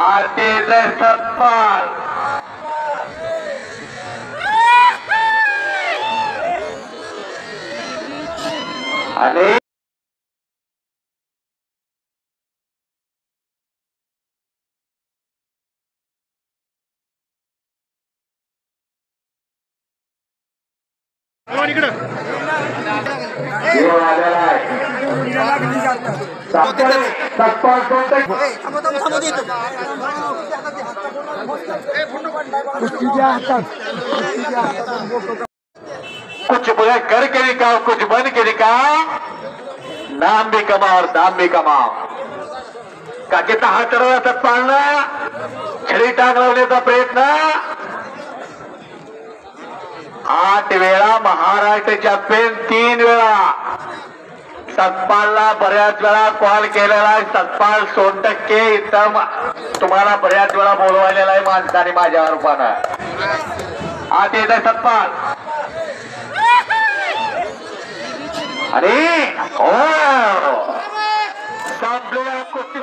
आरती जय सतपाल आणि कुछ करके दिखाओ, कुछ बन के दिखाओ, नाम भी कमाओ और दाम भी कमाओ. काकीचा हात ठरवण्याचा पाळणं छडी टांग लावण्याचा प्रयत्न 8 वेळा महाराष्ट्र चॅम्पियन 3 वेळा. सतपालला बऱ्याच वेळा कॉल केलेला आहे. सतपाल 100% इथं तुम्हाला बऱ्याच वेळा बोलवायलेला आहे माणसाने माझ्या रूपानं. आज येत आहे सतपाल आणि हो संपलेल्या कुस्ती